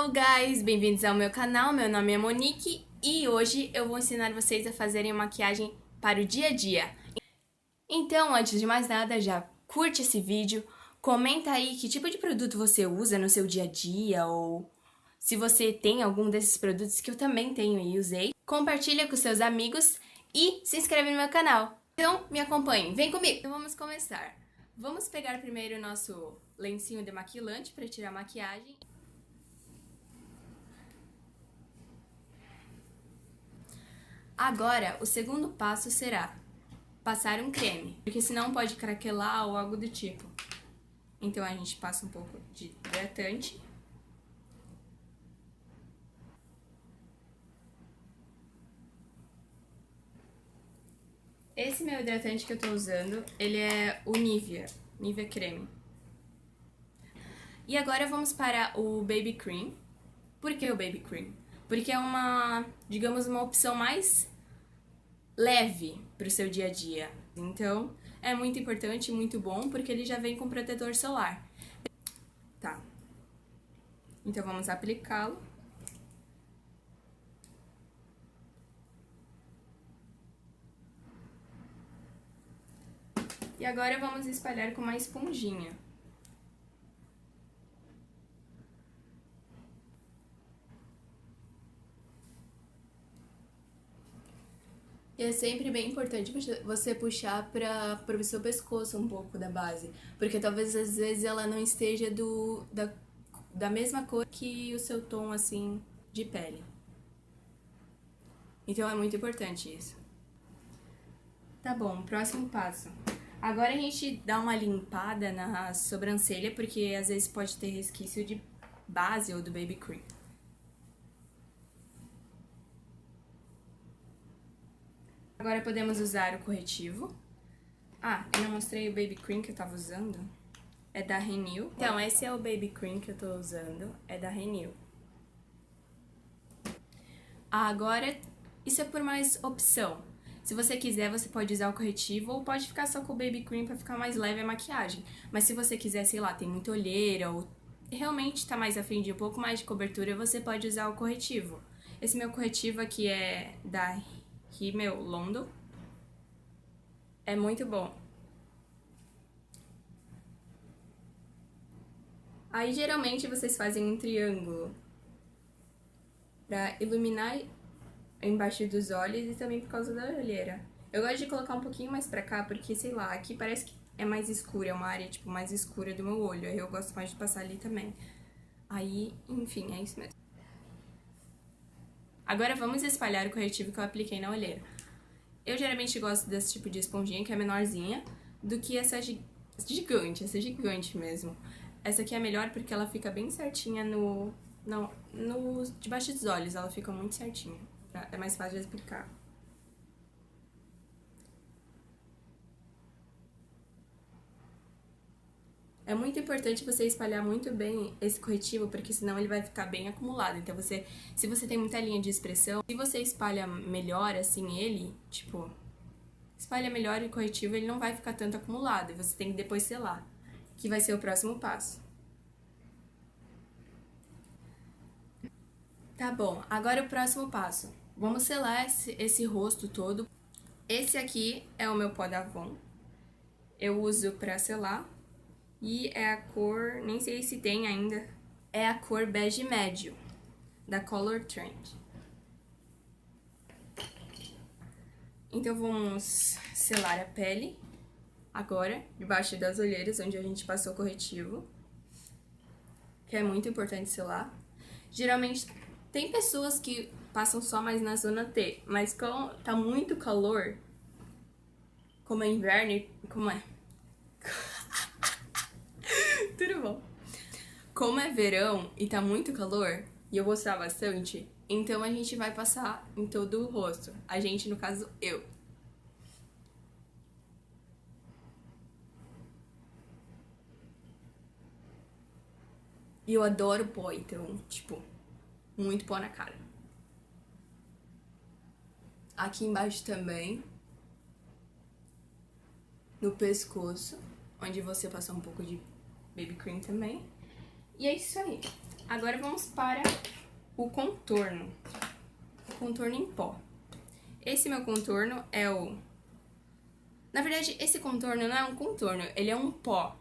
Hello guys, bem-vindos ao meu canal, meu nome é Monique e hoje eu vou ensinar vocês a fazerem maquiagem para o dia a dia. Então, antes de mais nada, já curte esse vídeo, comenta aí que tipo de produto você usa no seu dia a dia ou se você tem algum desses produtos que eu também tenho e usei. Compartilha com seus amigos e se inscreve no meu canal. Então, me acompanhem, vem comigo! Então vamos começar. Vamos pegar primeiro o nosso lencinho demaquilante para tirar a maquiagem. Agora, o segundo passo será passar um creme, porque senão pode craquelar ou algo do tipo. Então a gente passa um pouco de hidratante. Esse meu hidratante que eu tô usando, ele é o Nivea Creme. E agora vamos para o Baby Cream. Por que o Baby Cream? Porque é digamos, uma opção mais leve para o seu dia a dia. Então, é muito importante e muito bom porque ele já vem com protetor solar. Tá. Então, vamos aplicá-lo. E agora vamos espalhar com uma esponjinha. E é sempre bem importante você puxar para o seu pescoço um pouco da base, porque talvez às vezes ela não esteja da mesma cor que o seu tom assim de pele. Então é muito importante isso. Tá bom, próximo passo. Agora a gente dá uma limpada na sobrancelha, porque às vezes pode ter resquício de base ou do Baby Cream. Agora podemos usar o corretivo. Ah, eu não mostrei o Baby Cream que eu tava usando. É da Renew. Então, esse é o Baby Cream que eu tô usando. É da Renew. Agora, isso é por mais opção. Se você quiser, você pode usar o corretivo ou pode ficar só com o Baby Cream pra ficar mais leve a maquiagem. Mas se você quiser, sei lá, tem muita olheira ou realmente tá mais afim de um pouco mais de cobertura, você pode usar o corretivo. Esse meu corretivo aqui é da Rimmel London. É muito bom. Aí, geralmente, vocês fazem um triângulo pra iluminar embaixo dos olhos e também por causa da olheira. Eu gosto de colocar um pouquinho mais pra cá, porque, sei lá, aqui parece que é mais escuro, é uma área, tipo, mais escura do meu olho. Aí eu gosto mais de passar ali também. Aí, enfim, é isso mesmo. Agora vamos espalhar o corretivo que eu apliquei na olheira. Eu geralmente gosto desse tipo de esponjinha, que é menorzinha, do que essa gigante mesmo. Essa aqui é melhor porque ela fica bem certinha debaixo dos olhos, ela fica muito certinha. É mais fácil de aplicar. É muito importante você espalhar muito bem esse corretivo, porque senão ele vai ficar bem acumulado. Então, se você tem muita linha de expressão, se você espalha melhor, assim, ele, tipo, espalha melhor o corretivo, ele não vai ficar tanto acumulado. E você tem que depois selar, que vai ser o próximo passo. Tá bom, agora o próximo passo. Vamos selar esse rosto todo. Esse aqui é o meu pó da Avon. Eu uso pra selar. E é a cor, nem sei se tem ainda, é a cor bege médio, da Color Trend. Então vamos selar a pele, agora, debaixo das olheiras, onde a gente passou o corretivo, que é muito importante selar. Geralmente, tem pessoas que passam só mais na zona T, mas como tá muito calor, como é inverno, como é... Tudo bom. Como é verão e tá muito calor, e eu vou suar bastante, então a gente vai passar em todo o rosto. A gente, no caso, eu. E eu adoro pó, então, tipo, muito pó na cara. Aqui embaixo também. No pescoço, onde você passou um pouco de Baby Cream também. E é isso aí. Agora vamos para o contorno. O contorno em pó. Esse meu contorno é o... Na verdade, esse contorno não é um contorno, ele é um pó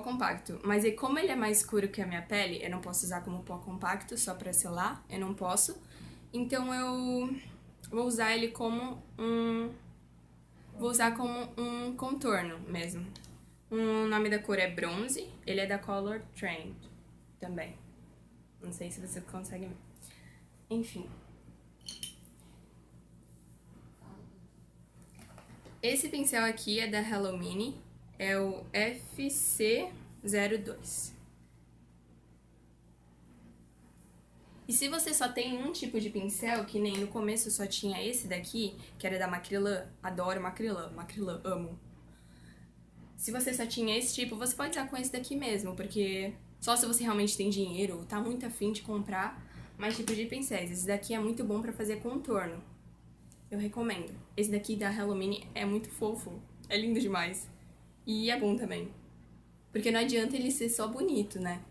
compacto. Mas como ele é mais escuro que a minha pele, eu não posso usar como pó compacto, só pra selar, eu não posso. Então eu vou usar ele como Vou usar como um contorno mesmo. O nome da cor é bronze, ele é da Color Trend também. Não sei se você consegue ver. Enfim. Esse pincel aqui é da Hello Mini, é o FC02. E se você só tem um tipo de pincel, que nem no começo só tinha esse daqui, que era da Macrylan, adoro Macrylan, amo. Se você só tinha esse tipo, você pode usar com esse daqui mesmo, porque só se você realmente tem dinheiro ou tá muito afim de comprar mais tipos de pincéis. Esse daqui é muito bom pra fazer contorno. Eu recomendo. Esse daqui da Hello Mini é muito fofo, é lindo demais. E é bom também. Porque não adianta ele ser só bonito, né?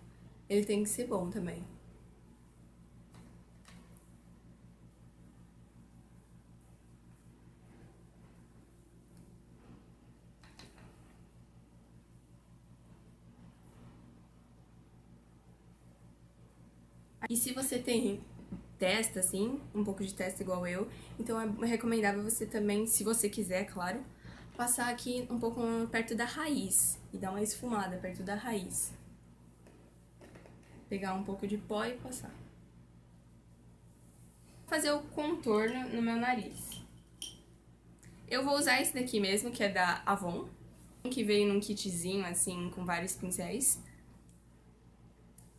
Ele tem que ser bom também. E se você tem testa, assim, um pouco de testa igual eu, então é recomendável você também, se você quiser, claro, passar aqui um pouco perto da raiz e dar uma esfumada perto da raiz. Pegar um pouco de pó e passar. Fazer o contorno no meu nariz. Eu vou usar esse daqui mesmo, que é da Avon, que veio num kitzinho, assim, com vários pincéis.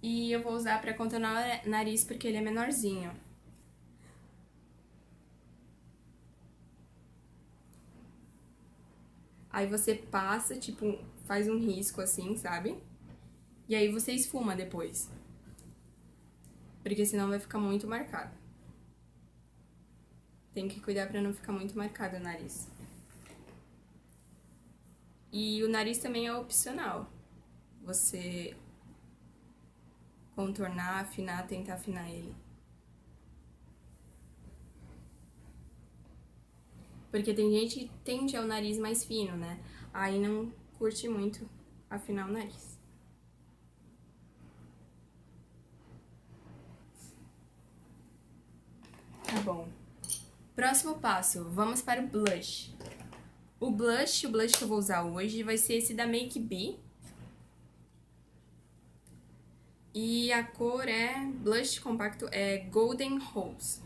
E eu vou usar pra contornar o nariz porque ele é menorzinho. Aí você passa, tipo, faz um risco assim, sabe? E aí você esfuma depois. Porque senão vai ficar muito marcado. Tem que cuidar pra não ficar muito marcado o nariz. E o nariz também é opcional. Você contornar, afinar, tentar afinar ele. Porque tem gente que tende ao nariz mais fino, né? Aí não curte muito afinar o nariz. Tá bom. Próximo passo, vamos para o blush. O blush que eu vou usar hoje vai ser esse da Make Be. E a cor é, blush compacto, é Golden Rose.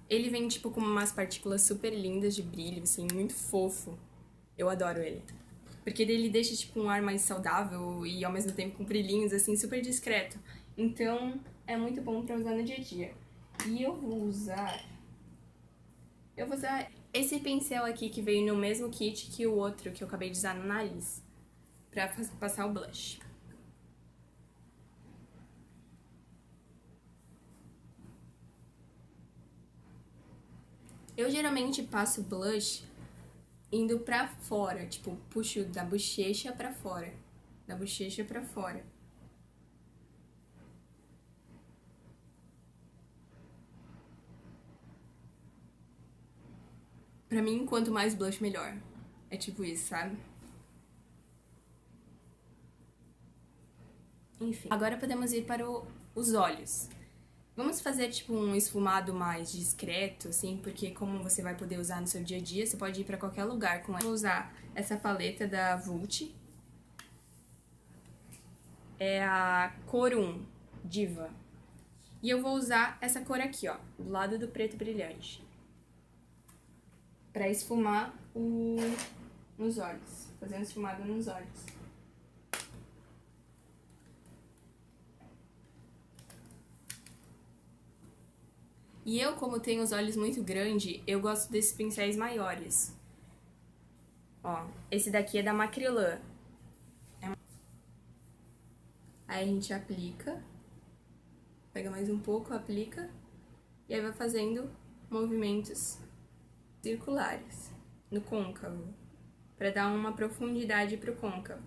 Ele vem, tipo, com umas partículas super lindas de brilho, assim, muito fofo. Eu adoro ele. Porque ele deixa, tipo, um ar mais saudável e, ao mesmo tempo, com brilhinhos, assim, super discreto. Então, é muito bom pra usar no dia a dia. E eu vou usar esse pincel aqui que veio no mesmo kit que o outro que eu acabei de usar no nariz. Pra passar o blush. Eu geralmente passo blush indo pra fora, tipo, puxo da bochecha pra fora. Da bochecha pra fora. Pra mim, quanto mais blush, melhor. É tipo isso, sabe? Enfim. Agora podemos ir para os olhos. Vamos fazer, tipo, um esfumado mais discreto, assim, porque como você vai poder usar no seu dia a dia, você pode ir pra qualquer lugar com ela. Vou usar essa paleta da Vult. É a cor 1, Diva. E eu vou usar essa cor aqui, ó, do lado do preto brilhante. Pra esfumar nos olhos. Fazer um esfumado nos olhos. E eu, como tenho os olhos muito grandes, eu gosto desses pincéis maiores. Ó, esse daqui é da Macrylan. Aí a gente aplica. Pega mais um pouco, aplica. E aí vai fazendo movimentos circulares no côncavo. Pra dar uma profundidade pro côncavo.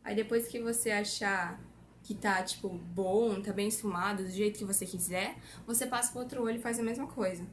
Aí depois que você achar que tá, tipo, bom, tá bem esfumado, do jeito que você quiser, você passa pro outro olho e faz a mesma coisa.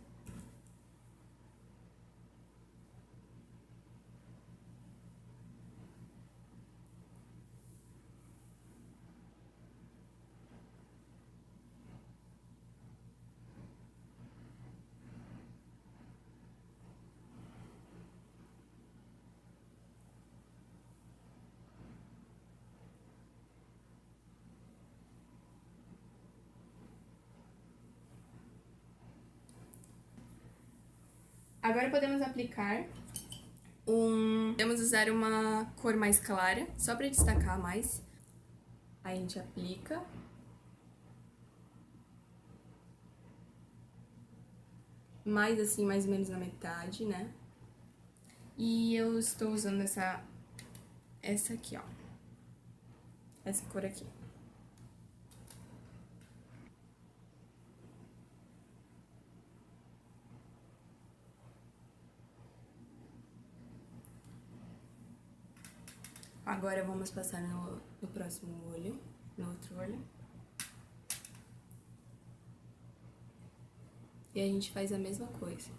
Agora podemos aplicar Podemos usar uma cor mais clara, só pra destacar mais. Aí a gente aplica. Mais assim, mais ou menos na metade, né? E eu estou usando essa aqui, ó. Essa cor aqui. Agora vamos passar no próximo olho, no outro olho. E a gente faz a mesma coisa.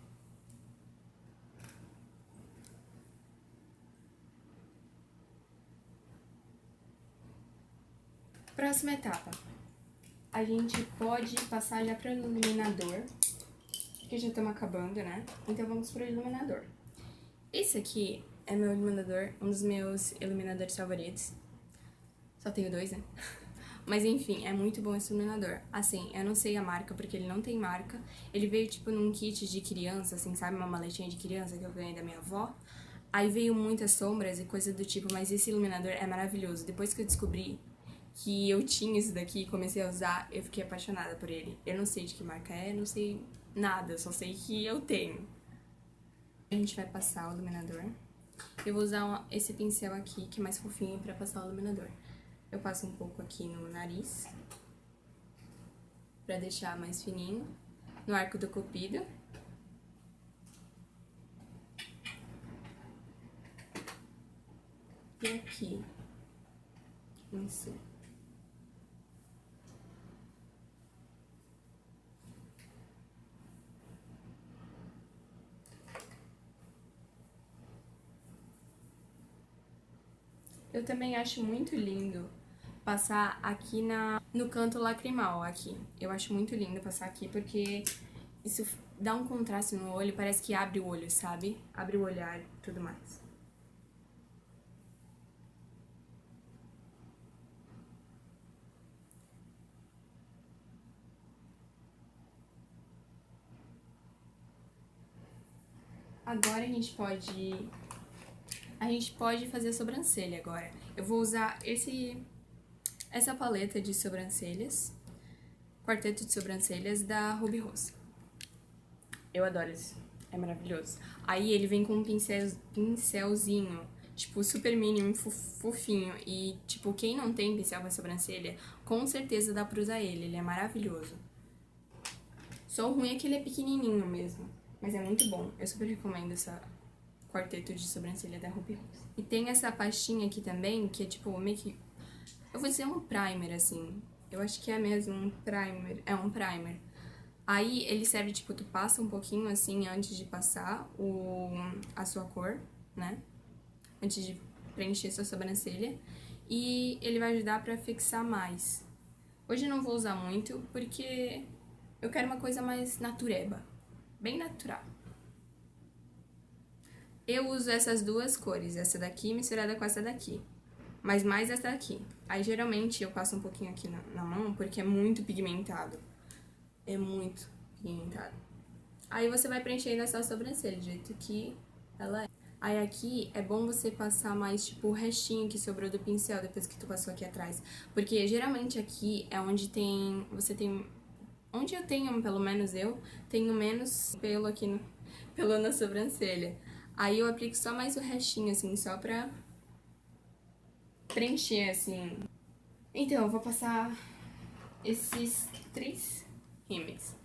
Próxima etapa. A gente pode passar já para o iluminador, que já estamos acabando, né? Então vamos para o iluminador. Esse aqui é meu iluminador, um dos meus iluminadores favoritos. Só tenho dois, né? Mas enfim, é muito bom esse iluminador. Assim, eu não sei a marca, porque ele não tem marca. Ele veio, tipo, num kit de criança, assim, sabe? Uma maletinha de criança que eu ganhei da minha avó. Aí veio muitas sombras e coisa do tipo, mas esse iluminador é maravilhoso. Depois que eu descobri que eu tinha isso daqui e comecei a usar, eu fiquei apaixonada por ele. Eu não sei de que marca é, não sei nada, só sei que eu tenho. A gente vai passar o iluminador. Eu vou usar esse pincel aqui, que é mais fofinho, pra passar o iluminador. Eu passo um pouco aqui no nariz, pra deixar mais fininho, no arco do cupido. E aqui, em cima. Eu também acho muito lindo passar aqui no canto lacrimal, aqui. Eu acho muito lindo passar aqui, porque isso dá um contraste no olho, parece que abre o olho, sabe? Abre o olhar e tudo mais. Agora a gente pode fazer a sobrancelha agora. Eu vou usar essa paleta de sobrancelhas, quarteto de sobrancelhas da Ruby Rose. Eu adoro isso, é maravilhoso. Aí ele vem com um pincelzinho, tipo, super mínimo, fofinho. E, tipo, quem não tem pincel pra sobrancelha, com certeza dá pra usar ele é maravilhoso. Só o ruim é que ele é pequenininho mesmo, mas é muito bom. Eu super recomendo essa quarteto de sobrancelha da Ruby Rose. E tem essa pastinha aqui também, que é tipo meio que... Eu vou dizer um primer, assim. Eu acho que é mesmo um primer. É um primer. Aí ele serve, tipo, tu passa um pouquinho assim antes de passar a sua cor, né? Antes de preencher sua sobrancelha. E ele vai ajudar pra fixar mais. Hoje eu não vou usar muito, porque eu quero uma coisa mais natureba. Bem natural. Eu uso essas duas cores, essa daqui misturada com essa daqui. Mas mais essa daqui. Aí geralmente eu passo um pouquinho aqui na mão, porque é muito pigmentado. É muito pigmentado. Aí você vai preenchendo essa sobrancelha, do jeito que ela é. Aí aqui é bom você passar mais, tipo, o restinho que sobrou do pincel depois que tu passou aqui atrás. Porque geralmente aqui é onde você tem... Onde eu tenho, pelo menos eu, tenho menos pelo aqui pelo na sobrancelha. Aí eu aplico só mais o restinho, assim, só pra preencher, assim. Então, eu vou passar esses 3 rímels.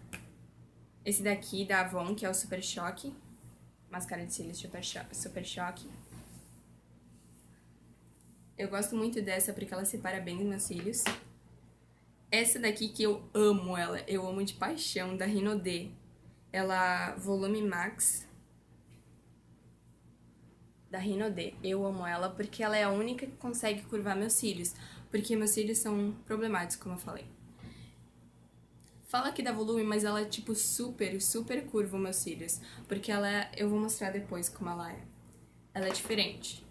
Esse daqui da Avon, que é o Super Choque. Máscara de cílios Super Choque. Eu gosto muito dessa porque ela separa bem os meus cílios. Essa daqui que eu amo ela, eu amo de paixão, da Rinode. Ela Volume Max. Da Rinode. Eu amo ela porque ela é a única que consegue curvar meus cílios. Porque meus cílios são problemáticos, como eu falei. Fala aqui da Volume, mas ela é tipo super curva os meus cílios. Porque ela é... Eu vou mostrar depois como ela é. Ela é diferente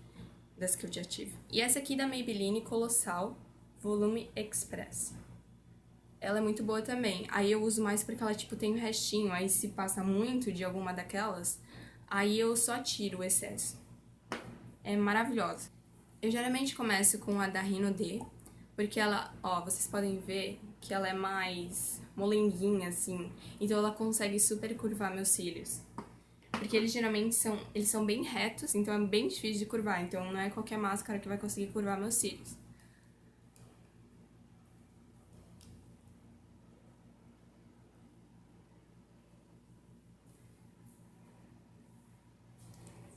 das que eu já tive. E essa aqui da Maybelline Colossal Volume Express. Ela é muito boa também. Aí eu uso mais porque ela, tipo, tem um restinho. Aí se passa muito de alguma daquelas, aí eu só tiro o excesso. É maravilhosa. Eu geralmente começo com a da Rinode, porque ela, ó, vocês podem ver que ela é mais molenguinha, assim. Então ela consegue super curvar meus cílios. Porque eles geralmente são bem retos, então é bem difícil de curvar. Então não é qualquer máscara que vai conseguir curvar meus cílios.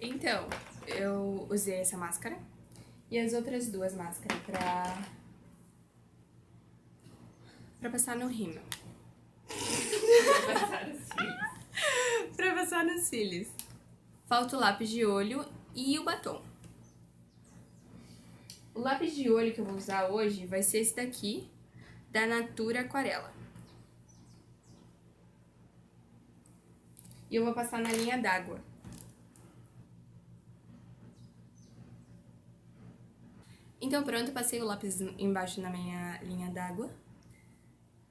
Então, eu usei essa máscara e as outras duas máscaras pra passar no rímel. Pra passar nos cílios. Falta o lápis de olho e o batom. O lápis de olho que eu vou usar hoje vai ser esse daqui, da Natura Aquarela. E eu vou passar na linha d'água. Então pronto, passei o lápis embaixo na minha linha d'água.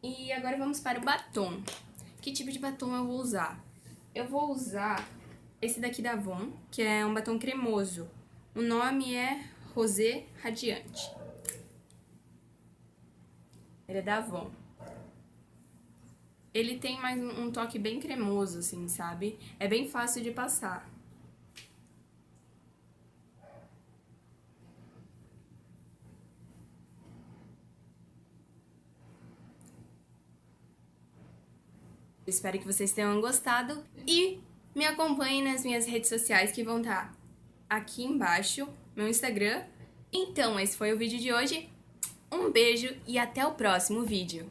E agora vamos para o batom. Que tipo de batom eu vou usar? Eu vou usar esse daqui da Avon, que é um batom cremoso. O nome é Rosé Radiante. Ele é da Avon. Ele tem mais um toque bem cremoso, assim, sabe? É bem fácil de passar. Espero que vocês tenham gostado e me acompanhem nas minhas redes sociais que vão estar aqui embaixo, meu Instagram. Então, esse foi o vídeo de hoje. Um beijo e até o próximo vídeo.